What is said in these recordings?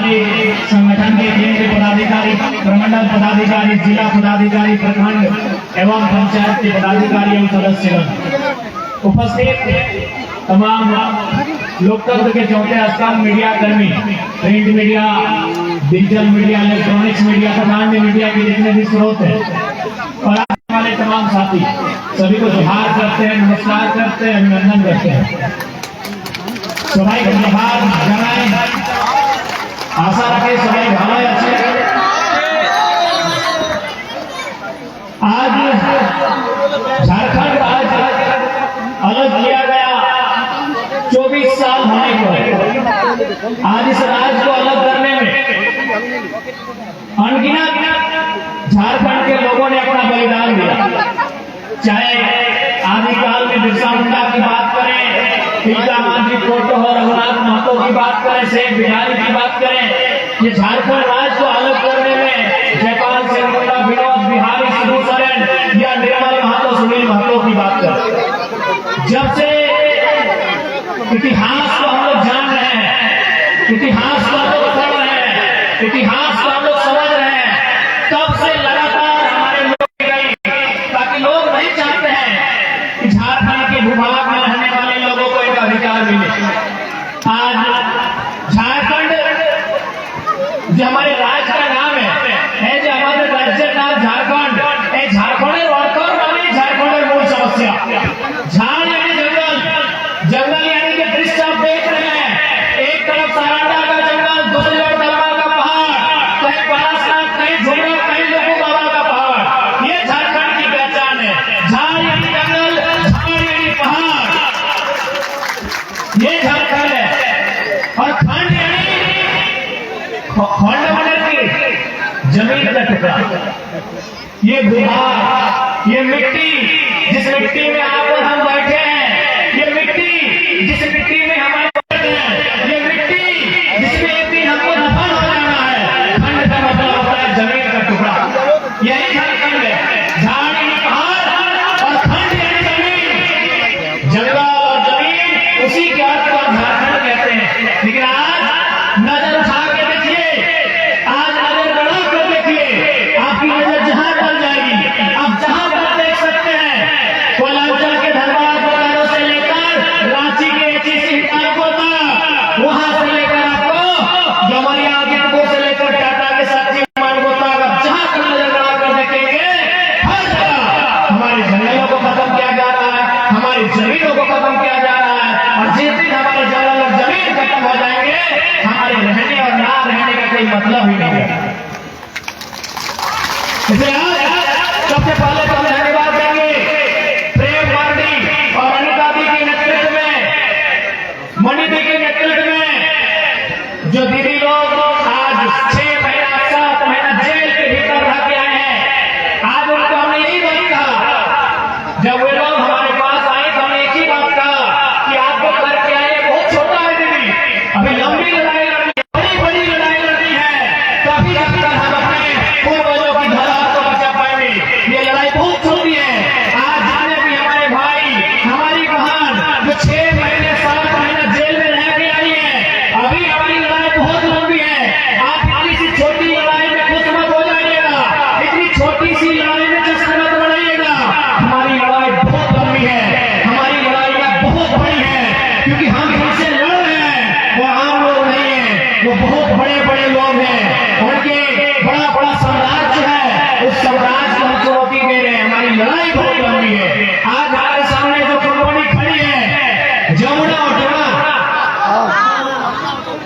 हमारे संगठन के केंद्रीय पदाधिकारी, प्रमंडल पदाधिकारी, जिला पदाधिकारी, प्रखंड एवं पंचायत के पदाधिकारी एवं सदस्यगण, उपस्थित तमाम लोकतंत्र के चौथे स्तंभ मीडिया कर्मी, print media, digital media, electronics media तथा अन्य मीडिया के जितने भी स्रोत हैं और आने वाले तमाम साथी, सभी को जोहार करते हैं, नमस्कार करते हैं, अभिनंदन करते हैं। सबाई को जोहार जनाएं, आशा रखें सबाई भालो अच्छे। आज झारखंड राज्य अलग किया गया 24 साल होने पर आज इस राज्य को अलग करने में अनगिनत झारखंड के लोगों ने अपना बलिदान दिया। चाहे आदिकाल में बिरसा मुंडा की बात करें, तिलका मांझी फोटो और रघुनाथ महतो की बात करें, शेख बिहारी की बात करें, ये झारखंड राज्य को अलग करने में जयपाल सिंह मुंडा, विनोद बिहारी, सिबू सोरेन या निर्मल महतो, सुनील महतो की बात करें। जब से इतिहास को हम लोग जान रहे हैं, इतिहास को हम लोग पढ़ रहे हैं, इतिहास को हम लोग समझ रहे हैं, तब से लगातार हमारे लोग गई, ताकि लोग नहीं चाहते हैं कि झारखंड के भूभाग में रहने वाले लोगों को एक अधिकार मिले। आज झारखंड जो हमारे राज्य का नाम है जो हमारे राज्य का झारखंड, झारखंड वर्कर माने झारखंड मूल समस्या। झाड़ यानी जंगल, जंगल यानी कि दृश्य आप देख रहे हैं, एक तरफ सारंडा का जंगल, दूसरी ओर तलवा का पहाड़, कहीं पारासनाथ, कहीं झुमरा, कहीं लोगों बाबा का पहाड़। ये झारखंड की पहचान है। झाड़ यानी जंगल, झाड़ यानी पहाड़, ये झारखंड है। और खंड यानी खंड जमीन का टुकड़ा, ये भूभाग, ये मिट्टी, जिस मिट्टी में आप और हम बैठे हैं, ये मिट्टी जिस मिट्टी में हमारे बैठे हैं, ये मिट्टी जिसमें एक दिन हमको दफन हो जाना है। खंड का मतलब होता है जमीन का टुकड़ा, यही झारखंड है। झाड़ यानी पहाड़ और खंड यानी जमीन, जंगल और जमीन, उसी के अर्थ को झारखंड कहते हैं। लेकिन आज नजर उठा के देखिए, आज नजर बढ़ा कर देखिए, आपकी नजर जहां पर जाएगी, आप जहां पर देख सकते हैं, कोयलांचल के धनबाद बोकारो से लेकर रांची के एचईसी हिंडाल्को तक, वहां से लेकर आपको गमरिया आदिपुर से लेकर टाटा के साथी मानगो तक, आप जहां पर नजर बढ़ा कर देखेंगे, हर जगह हमारे जंगलों को खत्म किया जा रहा है, हमारी जमीनों को खत्म किया जा रहा है। और जिस दिन हमारे जंगल और जमीन खत्म हो जाएंगे, हमारे रहने और ना रहने का कोई मतलब ही नहीं है। इसलिए सबसे पहले तो हम धन्यवाद देंगे प्रेम मार्डी और अनिता दी के नेतृत्व में, मणि दी के नेतृत्व में, जो दीदी लोग आज 6 महीना 7 महीना जेल के भीतर रह के आए हैं। आज उनको हमने यही बात कहा, जब वे लोग हमारे पास आए तो हमने एक ही बात कहा कि आपको करके आए बहुत छोटा है दीदी, अभी लंबी लड़ाई लड़नी, बड़ी बड़ी लड़ाई लड़नी है, तभी जाकर हम अपने पूर्वजों की धरा को बचा पाएंगे। ये लड़ाई बहुत छोटी है। आज जितने भी हमारे भाई, हमारी बहन जो 6 महीने 7 महीना जेल में रह के आई है, अभी हमारी लड़ाई बहुत लंबी है। आप इतनी सी छोटी लड़ाई में खुश मत हो जाइएगा, इतनी छोटी सी लड़ाई में जश्न मत बढ़ाइएगा। हमारी लड़ाई बहुत लंबी है, हमारी लड़ाई बहुत बड़ी है, क्योंकि हम जिनसे लड़ रहे हैं वो आम लोग नहीं है, वो बहुत बड़े बड़े लोग हैं, उनके बड़ा बड़ा साम्राज्य है, उस साम्राज्य को हम चुनौती दे रहे हैं। हमारी लड़ाई बहुत लंबी है। आज हमारे सामने जो कंपनी खड़ी है जमुना ऑटो,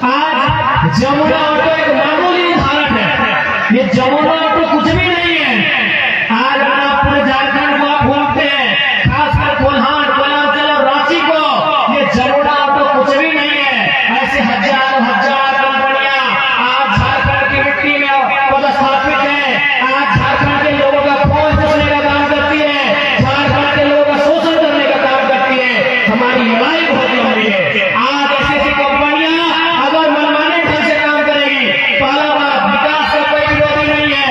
आज जमुना ऑटो एक मामूली उदाहरण है। ये जमुना ऑटो कुछ भी नहीं है। आज आप पूरे झारखंड को आप घूमते हैं, खासकर कोल्हान, कोयलांचल और रांची को, ये जमुना ऑटो कुछ भी नहीं है। ऐसे हजार हजार कंपनियां आज झारखंड की मिट्टी में पदस्थापित है। आज झारखंड के लोगों का फौज बचने का काम करती है, झारखंड के लोगों का शोषण करने का काम करती है। हमारी लड़ाई बहुत लंबी है। आज ऐसी ऐसी कंपनियां अगर मनमाने ढंग से काम करेगी, पहला बात विकास का कोई विरोधी नहीं है,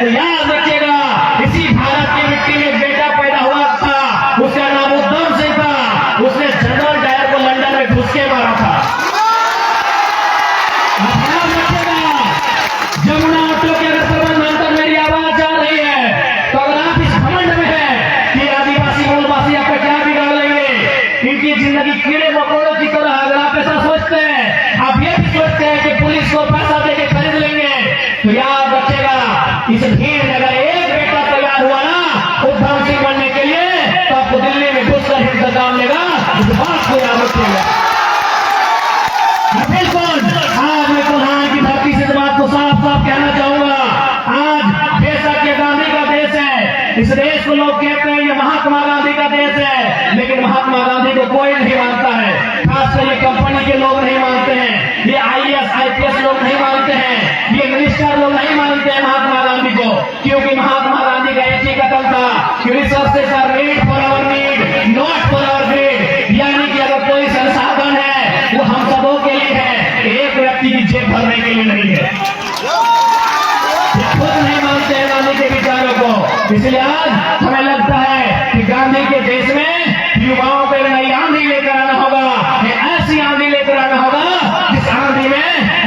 तो याद रखिएगा, इसी भारत की मिट्टी में एक बेटा पैदा हुआ था, उसका नाम उद्धव सिंह था। उसने जनरल डायर को लंदन में घुस के मारा था। याद रखिएगा, जमुना ऑटो के अगर प्रबंध अंतर मेरी आवाज आ रही है तो अगर आप इस घमंड में है कि आदिवासी मूलवासी आपका क्या बिगाड़ लेंगे, इनकी जिंदगी कीड़े मकोड़ों की तरह, अगर आप ऐसा सोचते हैं, आप ये भी सोचते हैं कि पुलिस को पैसा देके खरीद लेंगे, तो याद रखिएगा, इस भीड़ में अगर एक बेटा तैयार हुआ ना उद्धव सिंह बनने के लिए, तो आपको दिल्ली में घुसकर इंतजाम लेगा। इस बात को याद रखिएगा। बिल्कुल, आज मैं कुल्हाड़ की धरती से इस बात को साफ साफ कहना चाहूंगा। आज बेशक ये गांधी का देश है, इस देश को लोग कहते हैं ये महात्मा गांधी का देश है, लेकिन महात्मा गांधी को कोई नहीं मानता है। खासकर ये कंपनी के लोग नहीं मानते हैं, ये IAS IPS लोग नहीं मानते हैं, ये मिनिस्टर लोग नहीं मानते हैं महात्मा गांधी को, क्योंकि महात्मा गांधी का एक ही कथन था कि resources are made for our need, not for our greed. यानी कि अगर कोई संसाधन है वो हम सबों के लिए है, एक व्यक्ति की जेब भरने के लिए नहीं है। खुद नहीं मानते हैं गांधी के विचारों को, इसलिए आज हमें लगता है कि गांधी के देश में युवाओं को नई आंधी लेकर आना होगा, ऐसी आंधी लेकर आना होगा जिस आंधी में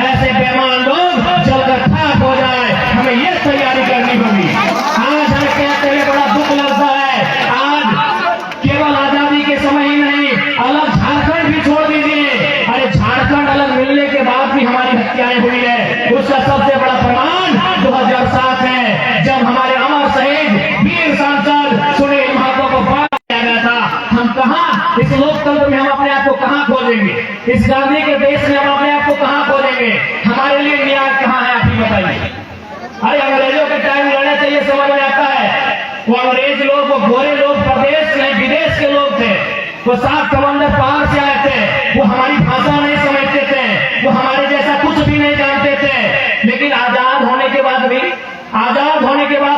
ऐसे बेईमान लोग जलकर खाक हो जाए। हमें ये तैयारी करनी होगी। आज हमें कहते हुए बड़ा दुख लगता है, आज केवल आजादी के समय ही नहीं, अलग झारखंड भी छोड़ दीजिए, अरे झारखंड अलग मिलने के बाद भी हमारी हत्याएं हुई है। उसका सबसे बड़ा प्रमाण 2007 है, जब हमारे अमर शहीद वीर सांसद सुनील महतो को फांसी दिया गया था। हम कहां, इस लोकतंत्र में हम अपने आप को कहां खोजेंगे? इस गांधी के देश में हम अपने आप को कहां खोजेंगे? हमारे लिए न्याय कहां है, आप ही बताइए। अरे अंग्रेजों के टाइम लड़ने से ये समझ में आता है, वो अंग्रेज लोग, वो गोरे लोग प्रदेश नहीं विदेश के लोग थे, वो 7 समंदर पार से आए थे, वो हमारी भाषा नहीं समझते थे, वो हमारे जैसा कुछ भी नहीं जानते थे, लेकिन आजाद होने के बाद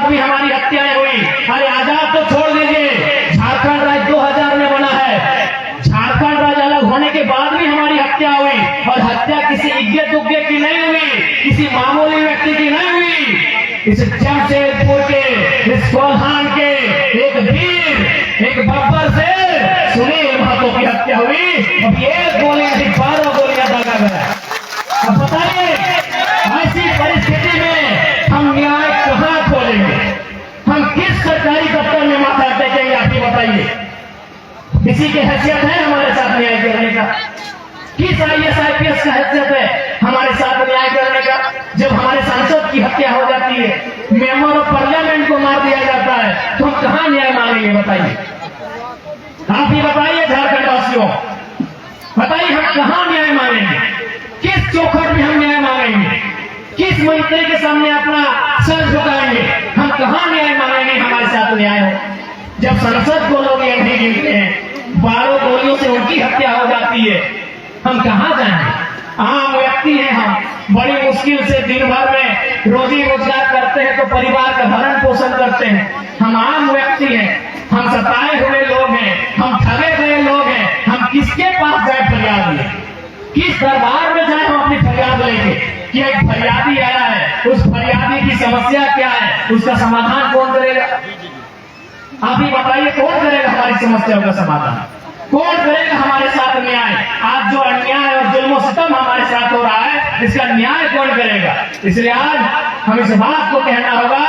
भी हमारी हत्याएं हुई। अरे आजाद तो छोड़ दीजिए, झारखंड राज्य 2000 में बना है, झारखंड राज्य अलग होने के बाद भी हमारी हत्या हुई, और हत्या किसी इज्जत उज्जत की नहीं हुई, किसी मामूली व्यक्ति की नहीं हुई। इस जमशेदपुर के, इस कोल्हान के एक वीर, एक बब्बर से सुनील महतो की हत्या हुई। अब एक गोली नहीं 12 गोलियां दागा गया। अब बताइए, ऐसी परिस्थिति में हम न्याय कहां खोलेंगे? हम किस सरकारी दफ्तर में माथा टेकेंगे? आप ही बताइए। किसी की हैसियत है हमारे साथ न्याय करने का? किस IAS IPS का हैसियत है हमारे साथ न्याय करने का? जब हमारे सांसद की हत्या हो जाती है, मेंबर ऑफ पार्लियामेंट को मार दिया जाता है, तो हम कहां न्याय मांगेंगे? बताइए, आप ही बताइए झारखंड वासियों, बताइए हम कहां न्याय मांगेंगे? किस चौखट में हम न्याय मांगेंगे? किस मंत्री के सामने अपना सर झुकाएंगे? हम कहां न्याय मांगेंगे? हमारे साथ न्याय हो जब संसद को लोग ये नहीं गिनते हैं, 12 गोलियों से उनकी हत्या हो जाती है, हम कहां जाएंगे? आम व्यक्ति हैं हम, बड़ी मुश्किल से दिन भर में रोजी रोजगार करते हैं, तो परिवार का भरण पोषण करते हैं। हम आम व्यक्ति हैं, हम सताए हुए लोग हैं, हम ठगे गए लोग हैं। हम किसके पास जाए फरियाद ले? किस दरबार में जाए हम अपनी फरियाद लेके कि एक फरियादी आया है, उस फरियादी की समस्या क्या है, उसका समाधान कौन करेगा? आप ही बताइए, कौन करेगा हमारी समस्याओं का समाधान? कौन करेगा हमारे साथ न्याय? आज जो अन्याय और जुल्म सितम हमारे साथ हो रहा है, इसका न्याय कौन करेगा? इसलिए आज हम इस बात को कहना होगा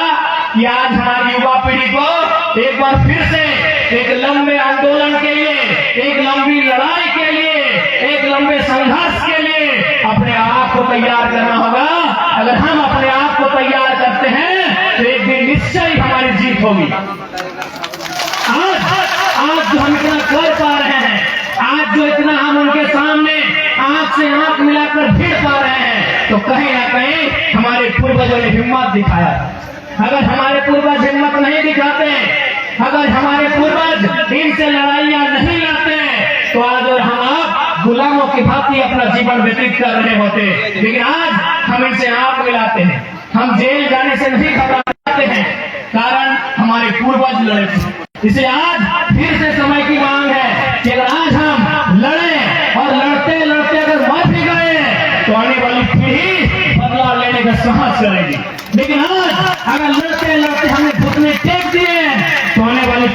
कि आज हमारी युवा पीढ़ी को एक बार फिर से एक लंबे आंदोलन के लिए, एक लंबी लड़ाई के लिए, एक लंबे संघर्ष के लिए अपने आप को तैयार करना होगा। अगर हम अपने आप को तैयार करते हैं तो एक दिन निश्चय हमारी जीत होगी। आज जो हम इतना कर पा रहे हैं, आज जो इतना हम उनके सामने आंख से आंख मिलाकर भिड़ पा रहे हैं, तो कहीं ना कहीं हमारे पूर्वजों ने हिम्मत दिखाया। अगर हमारे पूर्वज हिम्मत नहीं दिखाते, अगर हमारे पूर्वज इनसे लड़ाइयां नहीं लड़ते, तो आज और हम आप गुलामों की भांति अपना जीवन व्यतीत कर रहे होते। लेकिन आज हम इनसे आंख मिलाते हैं, हम जेल जाने से नहीं घबराते हैं, कारण हमारे पूर्वज लड़े थे। इसलिए आज फिर से समय की मांग है कि अगर आज हम लड़े और लड़ते लड़ते अगर मर भी गए, तो आने वाली पीढ़ी बदलाव लेने का साहस करेगी। लेकिन आज अगर लड़ते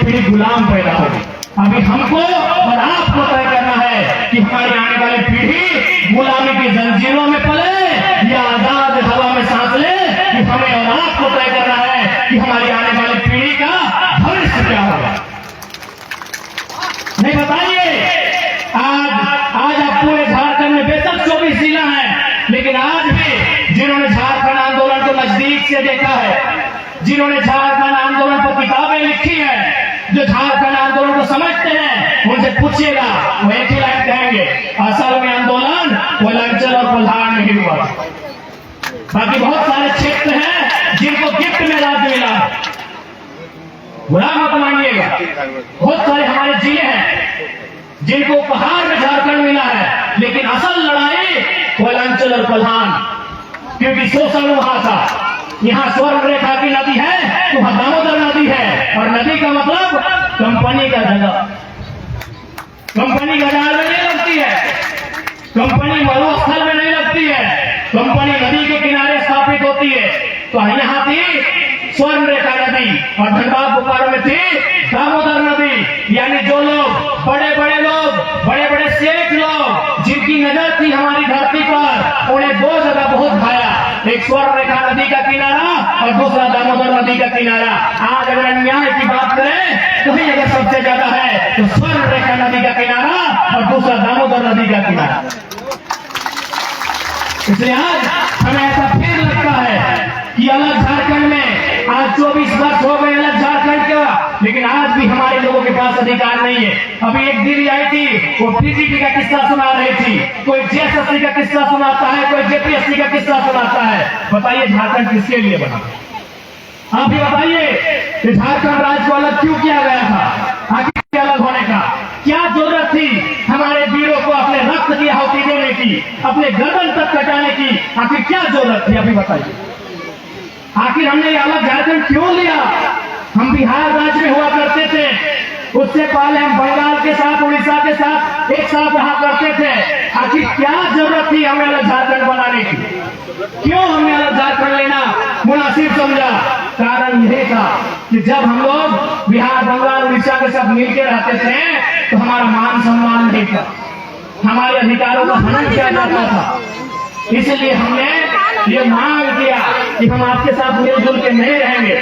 पीढ़ी गुलाम पैदा होगी। अभी हमको और आपको तय करना है कि हमारी आने वाली पीढ़ी गुलामी की जंजीरों में पले या आजाद हवा में सांस ले, कि हमें और आपको तय करना है कि हमारी आने वाली पीढ़ी का भविष्य क्या होगा। नहीं बताइए, आज आप पूरे झारखंड में बेशक 24 जिला है, लेकिन आज भी जिन्होंने झारखंड आंदोलन को नजदीक से देखा है, जिन्होंने झारखंड आंदोलन पर किताबें लिखी है, जो झारखंड आंदोलन को समझते हैं, उनसे पूछिएगा, वो एक ही लाइन कहेंगे, असल में आंदोलन कोयलांचल और कोल्हार में ही हुआ। बाकी बहुत सारे क्षेत्र हैं जिनको गिफ्ट में राज्य मिला, बुरा मत मानिएगा। बहुत सारे हमारे जिले हैं जिनको उपहार में झारखंड मिला है, लेकिन असल लड़ाई कोयलांचल और कोल्हार, क्योंकि शोषण वहां था। यहाँ स्वर्ण रेखा की नदी है तो वहां दामोदर नदी है, और नदी का मतलब कंपनी का जगह, कंपनी गजाल में नहीं लगती है, कंपनी मरुस्थल में नहीं लगती है, कंपनी नदी के किनारे स्थापित होती है। तो यहाँ थी स्वर्ण रेखा नदी और धनबाद बोकारो में थी दामोदर नदी। यानी जो लोग बड़े बड़े लोग, बड़े बड़े सेठ लोग जिनकी नजर थी हमारी धरती पर, उन्हें दो जगह बहुत भाया, एक स्वर्ण रेखा नदी का किनारा और दूसरा दामोदर नदी का किनारा। आज अगर अन्याय की बात करें तो ही अगर सबसे ज्यादा है तो स्वर्ण रेखा नदी का किनारा और दूसरा दामोदर नदी का किनारा। इसलिए आज हमें ऐसा फिर लगता है कि अलग झारखंड में आज 24 वर्ष हो गए अलग झारखंड का, लेकिन आज भी हमारे लोगों के पास अधिकार नहीं है। अभी एक दीदी आई थी, वो पीजीटी का किस्सा सुना रही थी, कोई जेएसएससी का किस्सा सुनाता है, कोई जेपीएससी का किस्सा सुनाता है। बताइए झारखंड किसके लिए बना? आप ही बताइए कि झारखंड राज्य को अलग क्यों किया गया था? आखिर अलग होने का क्या जरूरत थी? हमारे वीरों को अपने रक्त की आहुति देने की, अपने गर्दन तक कटाने की आखिर क्या जरूरत थी? अभी बताइए, आखिर हमने अलग झारखंड क्यों लिया? हम बिहार राज्य में हुआ करते थे, उससे पहले हम बंगाल के साथ, उड़ीसा के साथ एक साथ रहा करते थे। आखिर क्या जरूरत थी हमें अलग झारखंड बनाने की? क्यों हमने अलग झारखंड लेना मुनासिब समझा? कारण यही था कि जब हम लोग बिहार, बंगाल, उड़ीसा के साथ मिलकर रहते थे तो हमारा मान सम्मान नहीं था, हमारे अधिकारों का हनन किया जाता था। इसलिए हमने ये मांग किया कि हम आपके साथ मिलजुल के नहीं रहेंगे।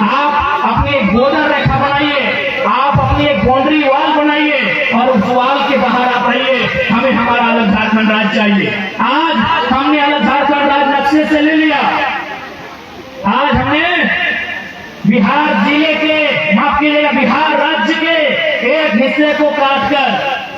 आप अपनी एक बॉर्डर रेखा बनाइए, आप अपनी एक बाउंड्री वॉल बनाइए और उस वॉल के बाहर आप रहिए। हमें हमारा अलग झारखंड राज्य चाहिए। आज हमने अलग झारखंड राज्य नक्शे से ले लिया। आज हमने बिहार जिले के, माफ कीजिएगा, बिहार राज्य के एक हिस्से को काटकर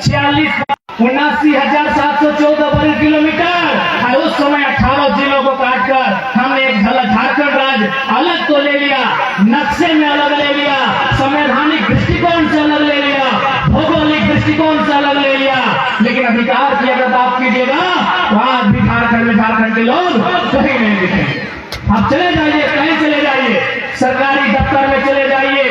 79,714 वर्ग किलोमीटर और उस समय 18 जिलों को काटकर हमने एक झारखंड राज्य अलग तो ले लिया, नक्शे में अलग ले लिया, संवैधानिक दृष्टिकोण से अलग ले लिया, भौगोलिक दृष्टिकोण से अलग ले लिया, लेकिन अधिकार की अगर बात कीजिएगा तो आज भी झारखंड में झारखंड के लोग कहीं नहीं दिखेंगे। आप चले जाइए, कहीं चले जाइए, सरकारी दफ्तर में चले जाइए,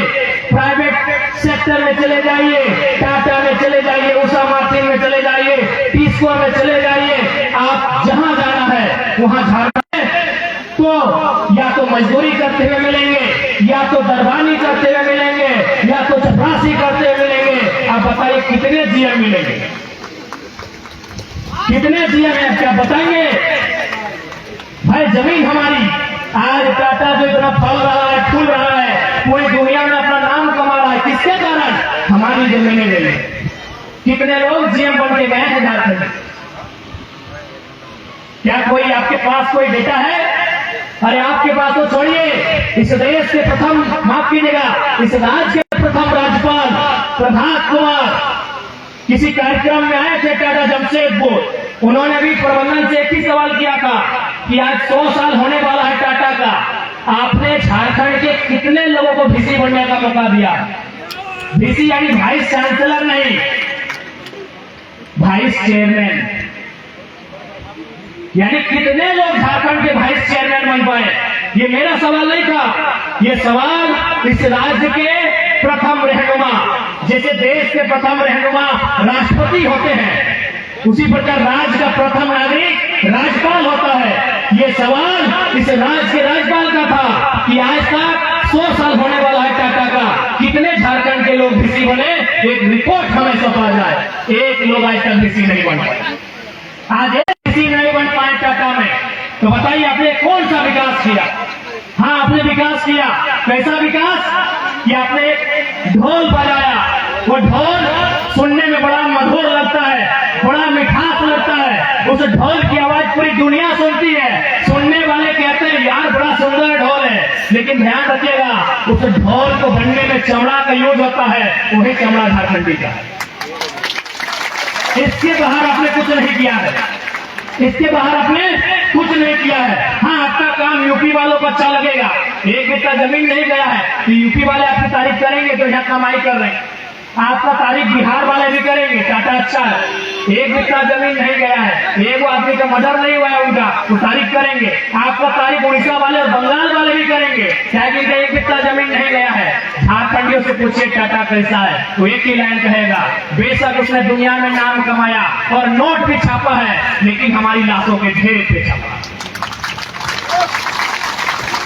प्राइवेट सेक्टर में चले जाइए, टाटा में चले जाइए, उषा मार्टिन में चले जाइए, टिस्को में चले जाइए, आप जहां जाना है वहां झारखंड तो या तो मजदूरी करते हुए मिलेंगे, या तो दरबानी करते हुए मिलेंगे, या तो चपरासी करते हुए मिलेंगे। आप बताइए कितने जीएम मिलेंगे? कितने जीएम है? क्या बताएंगे? भाई जमीन हमारी, आज टाटा जो इतना फल रहा है, फूल रहा है, पूरी दुनिया में अपना नाम कमा रहा है, किसके कारण? हमारी जमीनें ले लें। कितने लोग जीएम बन के गए हैं झारखंड में? क्या कोई आपके पास कोई डेटा है? अरे आपके पास तो छोड़िए, इस देश के प्रथम, माफ कीजिएगा, इस राज्य के प्रथम राज्यपाल प्रभात कुमार किसी कार्यक्रम में आए थे टाटा जमशेदपुर, उन्होंने भी प्रबंधन से एक ही सवाल किया था कि आज 100 साल होने वाला है टाटा का, आपने झारखंड के कितने लोगों को वीसी बनने का मौका दिया? वीसी यानी वाइस चांसलर नहीं, वाइस चेयरमैन, यानी कितने लोग झारखंड के वाइस चेयरमैन बन पाए? ये मेरा सवाल नहीं था, ये सवाल इस राज्य के प्रथम रहनुमा, जैसे देश के प्रथम रहनुमा राष्ट्रपति होते हैं, उसी प्रकार राज्य का प्रथम नागरिक राज्यपाल होता है। ये सवाल इस राज्य के राज्यपाल का था कि आज तक 100 साल होने वाला है टाटा का, कितने झारखंड लोग डीसी बने, एक रिपोर्ट हमें सौंपा जाए, एक लोग आज तक डीसी नहीं बन पाए। आज एक डीसी नहीं बन पाए टाटा में, तो बताइए आपने कौन सा विकास किया? हाँ, आपने विकास किया। कैसा विकास कि आपने एक ढोल बजाया, वो ढोल सुनने में बड़ा मधुर लगता है, बड़ा मिठास लगता है, उस ढोल की आवाज पूरी दुनिया सुनती है, सुनने वाले कहते हैं यार बड़ा सुंदर ढोल है, लेकिन ध्यान रखिएगा उस ढोल को बनने में चमड़ा का यूज होता है, वही चमड़ा झारखंडी का है। इसके बाहर आपने कुछ नहीं किया है, इसके बाहर आपने कुछ नहीं किया है। हाँ, आपका काम यूपी वालों को अच्छा लगेगा, एक बित्ता जमीन नहीं गया है तो यूपी वाले आपकी तारीफ करेंगे तो यहाँ कमाई कर रहे हैं, आपका तारीफ बिहार वाले भी करेंगे, टाटा अच्छा है, एक बित्ता जमीन नहीं गया है, एक आदमी का मर्डर नहीं हुआ है उनका, वो तारीफ करेंगे, आपका तारीफ उड़ीसा वाले और बंगाल वाले भी करेंगे, क्या कि एक बित्ता जमीन नहीं गया है। झारखंडियों से पूछिए टाटा कैसा है, वो एक ही लाइन कहेगा, बेशक उसने दुनिया में नाम कमाया और नोट भी छापा है, लेकिन हमारी लाशों के ढेर पे छापा।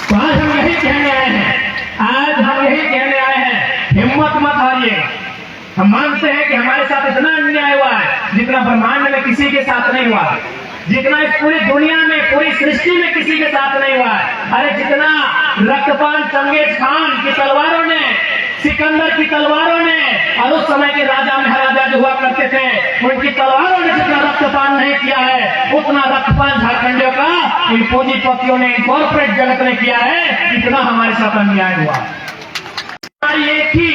तो आज हम यही कहने आए हैं, आज हम यही कहने आए हैं, हिम्मत मत हारिएगा। हम मानते हैं कि हमारे साथ इतना अन्याय हुआ है जितना ब्रह्मांड में किसी के साथ नहीं हुआ, जितना इस पूरी दुनिया में, पूरी सृष्टि में किसी के साथ नहीं हुआ है। अरे जितना रक्तपान चंगेज खान की तलवारों ने, सिकंदर की तलवारों ने, और उस समय के राजा महाराजा जो हुआ करते थे उनकी तलवारों ने जितना रक्तपान नहीं किया है, उतना रक्तपान झारखंडियों का इन पूंजीपतियों ने, कॉर्पोरेट जगत ने किया है, इतना हमारे साथ अन्याय हुआ। हमारी एक ही,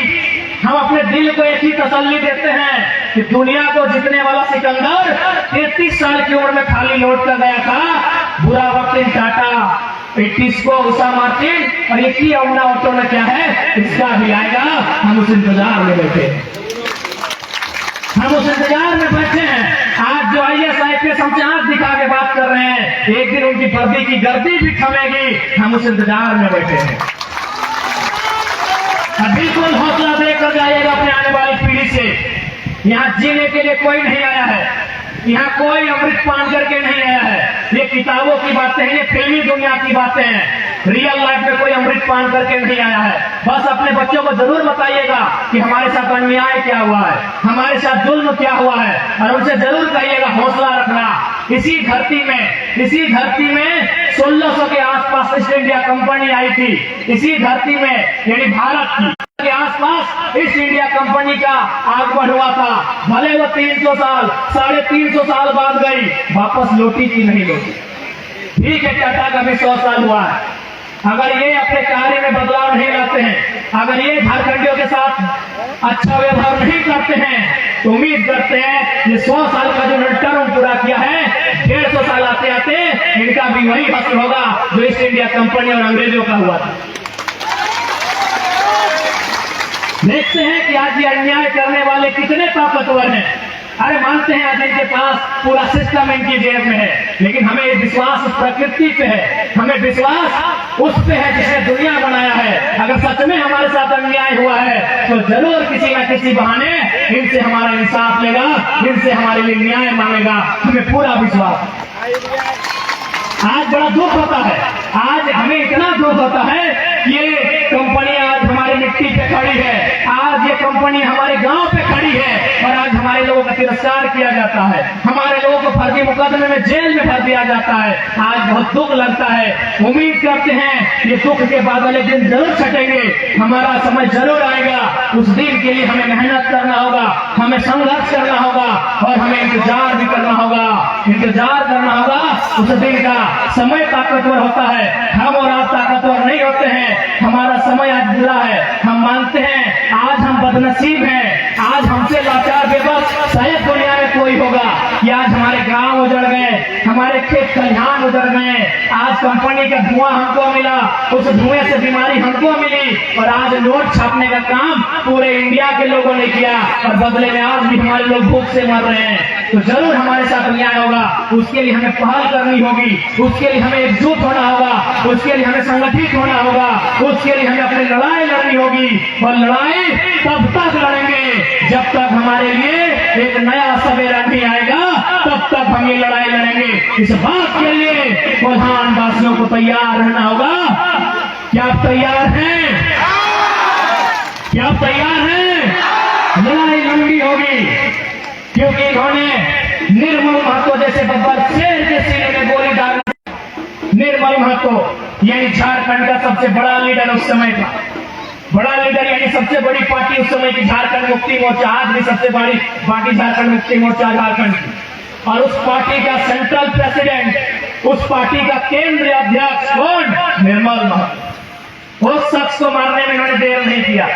हम अपने दिल को एक ही तसल्ली देते हैं कि दुनिया को जीतने वाला सिकंदर 33 साल की उम्र में खाली लौट कर गया था। बुरा वक्त इन टाटा, टिस्को, उषा मार्टिन और एक ही अवना ऑटो में क्या है, इसका भी आएगा। हम उस इंतजार में बैठे हैं, हम उस इंतजार में बैठे हैं। आज जो IAS IPS हमसे आंख दिखा के बात कर रहे हैं, एक दिन उनकी वर्दी की गर्दी भी थमेगी, हम उस इंतजार में बैठे हैं। बिल्कुल हौसला देकर जाइएगा अपने आने वाली पीढ़ी से। यहाँ जीने के लिए कोई नहीं आया है, यहाँ कोई अमृत पान करके नहीं आया है। ये किताबों की बातें हैं, ये फिल्मी दुनिया की बातें हैं, रियल लाइफ में कोई अमृत पान करके नहीं आया है। बस अपने बच्चों को जरूर बताइएगा कि हमारे साथ अन्याय क्या हुआ है, हमारे साथ जुल्म क्या हुआ है, और उनसे जरूर कहिएगा हौसला रखना। इसी धरती में 1600 के आसपास ईस्ट इंडिया कंपनी आई थी, इसी धरती में यानी भारत की के आसपास ईस्ट इंडिया कंपनी का आगमन हुआ था। भले वो 300 साल, 350 साल बाद गई, वापस लौटी की नहीं लौटी। ठीक है, टाटा का भी 100 साल हुआ है। अगर ये अपने कार्य में बदलाव नहीं लाते हैं, अगर ये झारखंडियों के साथ अच्छा व्यवहार नहीं करते हैं, तो उम्मीद करते हैं ये 100 साल का जो टर्म पूरा किया है, 150 साल आते आते इनका भी वही हासिल होगा जो ईस्ट इंडिया कंपनी और अंग्रेजों का हुआ था। देखते हैं कि आज ये अन्याय करने वाले कितने ताकतवर हैं। अरे मानते हैं आज इनके पास पूरा सिस्टम इनकी जेब में है, लेकिन हमें विश्वास प्रकृति पे है, हमें विश्वास उस पे है जिसने दुनिया बनाया है। अगर सच में हमारे साथ अन्याय हुआ है तो जरूर किसी न किसी बहाने इनसे हमारा इंसाफ लेगा, इनसे हमारे लिए न्याय मांगेगा, हमें पूरा विश्वास। आज बड़ा दुख होता है, आज हमें इतना दुख होता है कि ये कंपनी आज हमारी मिट्टी पे खड़ी है, आज ये कंपनी हमारे गांव पे खड़ी है, और आज हमारे लोगों का तिरस्कार किया जाता है, हमारे लोगों को फर्जी मुकदमे में जेल में भर दिया जाता है। आज बहुत दुख लगता है। उम्मीद करते हैं ये दुख के बादल एक दिन जरूर छटेंगे, हमारा समय जरूर आएगा। उस दिन के लिए हमें मेहनत करना होगा, हमें संघर्ष करना होगा, और हमें इंतजार भी करना होगा, इंतजार करना होगा उस दिन का। समय ताकतवर होता है, हम और आप ताकतवर नहीं होते हैं। हमारा समय आज बुरा है, हम मानते हैं आज हम बदनसीब हैं, आज हमसे लाचार बेबस शायद दुनिया में कोई होगा कि आज हमारे गांव उजड़ गए, हमारे खेत खलिहान उजड़ गए, आज कंपनी का धुआं हमको मिला, उस धुएं से बीमारी हमको मिली, और आज नोट छापने का काम पूरे इंडिया के लोगों ने किया, और बदले में आज भी हमारे लोग भूख से मर रहे हैं। तो जरूर हमारे साथ अन्याय होगा, उसके लिए हमें पहल करनी होगी, उसके लिए हमें एकजुट होना होगा, उसके लिए हमें संगठित होना होगा, उसके लिए हमें अपनी लड़ाई लड़नी होगी। और लड़ाई तब तक लड़ेंगे जब तक हमारे लिए एक नया सवेरा नहीं आएगा, तब तक हम ये लड़ाई लड़ेंगे। इस बात के लिए प्रधान वासियों को तैयार रहना होगा। क्या आप तैयार हैं? क्या आप तैयार हैं? लड़ाई लंबी होगी, क्योंकि इन्होंने निर्मल महतो जैसे बब्बर शेर के सीने में गोली डाल। निर्मल महतो यानी झारखंड का सबसे बड़ा लीडर उस समय का, बड़ा लीडर यानी सबसे बड़ी पार्टी उस समय की झारखंड मुक्ति मोर्चा, आज भी सबसे बड़ी पार्टी झारखंड मुक्ति मोर्चा झारखंड की। और उस पार्टी का सेंट्रल प्रेसिडेंट, उस पार्टी का केंद्रीय अध्यक्ष कौन? निर्मल महतो। उस शख्स को मारने में इन्होंने देर नहीं किया,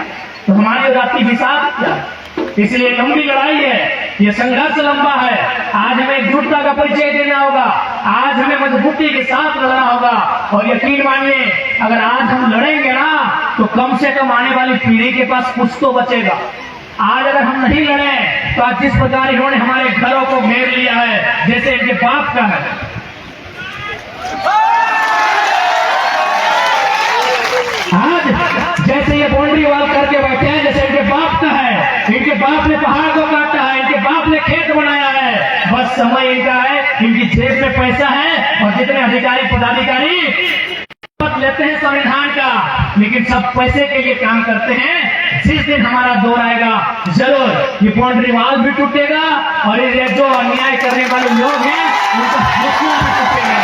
तो हमारी जाति विषाद क्या? इसलिए लंबी लड़ाई है, ये संघर्ष लंबा है। आज हमें एकजुटता का परिचय देना होगा, आज हमें मजबूती के साथ लड़ना होगा। और यकीन मानिए, अगर आज हम लड़ेंगे ना, तो कम से कम आने वाली पीढ़ी के पास कुछ तो बचेगा। आज अगर हम नहीं लड़े, तो आज जिस प्रकार इन्होंने हमारे घरों को घेर लिया है, जैसे इनके बाप का है, आज जैसे ये बाउंड्री वॉल करके बैठे हैं, जैसे इनके बाप का है, इनके बाप ने पहाड़ को काटा है, इनके बाप ने खेत बनाया है, बस समय इनका है, इनकी जेब में पैसा है। और जितने अधिकारी पदाधिकारी लेते हैं संविधान का, लेकिन सब पैसे के लिए काम करते हैं। जिस दिन हमारा दौर आएगा, जरूर ये बाउंड्री वॉल भी टूटेगा, और ये जो अन्याय करने वाले लोग हैं उनका हौसला भी टूटेगा,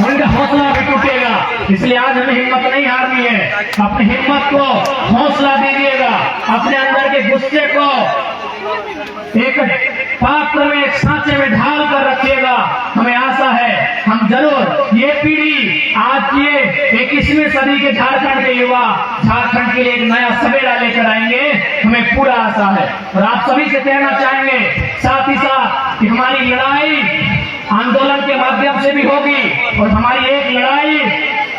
उनका हौसला भी टूटेगा। इसलिए आज हमें हिम्मत नहीं हारनी है, अपनी हिम्मत को हौसला दीजिएगा, अपने अंदर के गुस्से को एक पात्र में, एक सांचे में ढाल कर रखिएगा। हमें आशा है हम जरूर ये पीढ़ी, आज ये 21वीं सदी के झारखंड के युवा झारखंड के लिए एक नया सवेरा लेकर आएंगे, हमें पूरा आशा है। और आप सभी से कहना चाहेंगे साथ ही साथ कि हमारी लड़ाई आंदोलन के माध्यम से भी होगी, और हमारी एक लड़ाई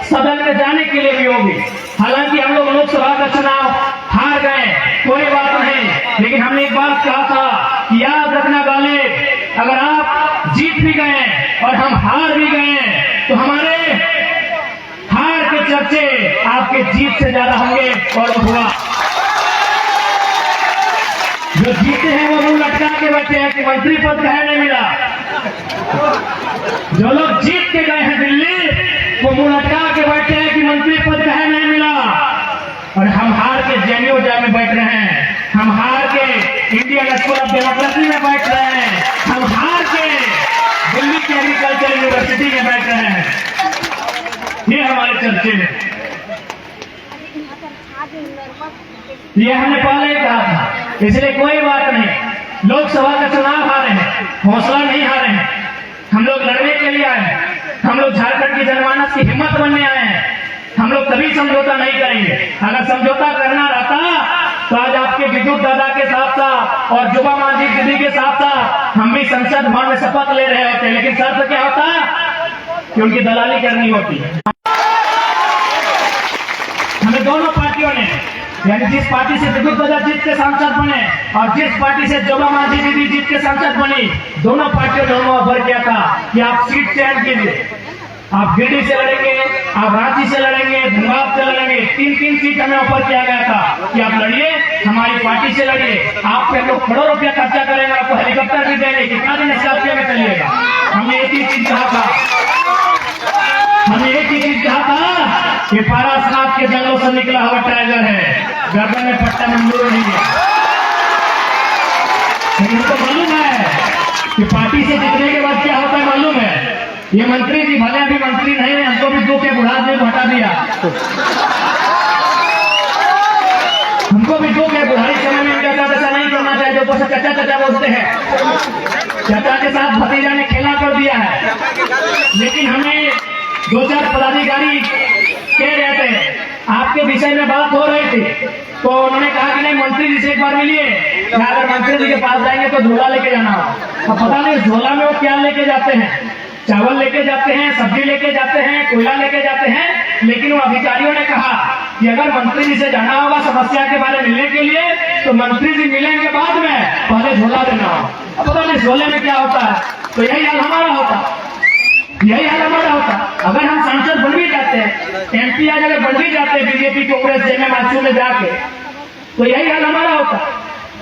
सदन में जाने के लिए भी होगी। हालांकि हम लोग लोकसभा का चुनाव हार गए, कोई बात नहीं, लेकिन हमने एक बात कहा था कि याद रखना गालिब, अगर आप जीत भी गए और हम हार भी गए, तो हमारे हार के चर्चे आपके जीत से ज्यादा होंगे। और हुआ जो जीते हैं वो मुंह लटका के बैठे हैं कि मंत्री पद कहे नहीं मिला। जो लोग जीत के गए हैं दिल्ली, वो मुंह लटका के बैठे हैं कि मंत्री पद कहे नहीं मिला। और हम हार के जेएनयू में बैठ रहे हैं, हम हार के इंडियन स्कूल ऑफ डेमोक्रेसी में बैठ रहे हैं, हम हार के दिल्ली की एग्रीकल्चर यूनिवर्सिटी में बैठ रहे हैं। ये हमारे चर्चे हैं। ये हमने पहले कहा था, इसलिए कोई बात नहीं। लोकसभा का चुनाव हारे हैं, हौसला नहीं हारे हैं, हम लोग लड़ने के लिए आए हैं, हम लोग झारखंड की जनमानस की हिम्मत बनने आए हैं। हम लोग कभी समझौता नहीं करेंगे। अगर समझौता करना रहता तो आज आपके विद्युत दादा के साथ साथ और जुबा मांझी दीदी के साथ साथ हम भी संसद भवन में शपथ ले रहे होते, लेकिन शर्त क्या होता कि उनकी दलाली करनी होती है। हमें दोनों पार्टियों ने, यानी जिस पार्टी से विद्युत दादा जीत के सांसद बने और जिस पार्टी से जुबा मांझी दीदी जीत के सांसद बनी, दोनों पार्टियों ने हमें ऑफर किया था कि आप सीट चयन कीजिए, आप गिरिडीह से लड़ेंगे, आप रांची से लड़ेंगे, धनबाद से लड़ेंगे। 3-3 सीट हमें ऑफर किया गया था कि आप लड़िए, हमारी पार्टी से लड़िए, आप पे हम लोग करोड़ों रुपया खर्चा करेंगे, आपको हेलीकॉप्टर भी देंगे, कितना दिन स्कॉर्पियो में चलिएगा। हमने एक ही चीज कहा था, हमने एक ही चीज कहा था कि पारासात के जंगलों से निकला हुआ टाइगर है, गर्दन में पट्टा मंजूर नहीं है। लेकिन उनको मालूम है कि पार्टी से जीतने के बाद क्या होता है, मालूम है। ये मंत्री जी भले अभी मंत्री नहीं है, हमको भी 2 के बुढ़ाद में हटा दिया, हमको भी 2 के बुढ़ाई समय में चाचा नहीं करना चाहिए, जो ऊपर से चाचा चाचा बोलते हैं, चाचा के साथ भतीजा ने खेला कर दिया है। लेकिन हमें 2-4 पदाधिकारी कह रहे थे, आपके विषय में बात हो रही थी, तो उन्होंने कहा कि नहीं मंत्री जी से एक बार मिलिए, अगर मंत्री जी के पास जाएंगे तो झोला लेके जाना हो। अब पता नहीं झोला में वो क्या लेके जाते हैं, चावल लेके जाते हैं, सब्जी लेके जाते हैं, कोयला लेके जाते हैं। लेकिन वो अधिकारियों ने कहा कि अगर मंत्री जी से जाना होगा समस्या के बारे में मिलने के लिए, तो मंत्री जी मिलेंगे बाद में, पहले झोला देना हो। अब पता नहीं झोले में क्या होता है, तो यही हाल हमारा होता, यही हाल हमारा होता। अगर हम सांसद बन भी जाते हैं, MP आज अगर बन भी जाते हैं बीजेपी कांग्रेस जेएमएम में जाके, तो यही हाल हमारा होता।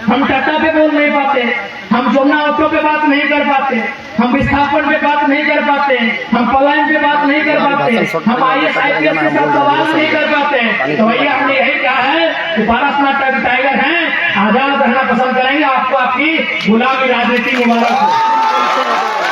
हम टाटा पे बोल नहीं पाते, हम जोमना ऑटो पे बात नहीं कर पाते, हम विस्थापन पे बात नहीं कर पाते, हम पलायन पे बात नहीं कर पाते, हम IAS IPS के साथ सवाल नहीं कर पाते, तो भैया हमने यही कहा है कि पारसनाथ टाइगर हैं, आजाद रहना पसंद करेंगे। आपको आपकी गुलामी राजनीति मुबारक हो।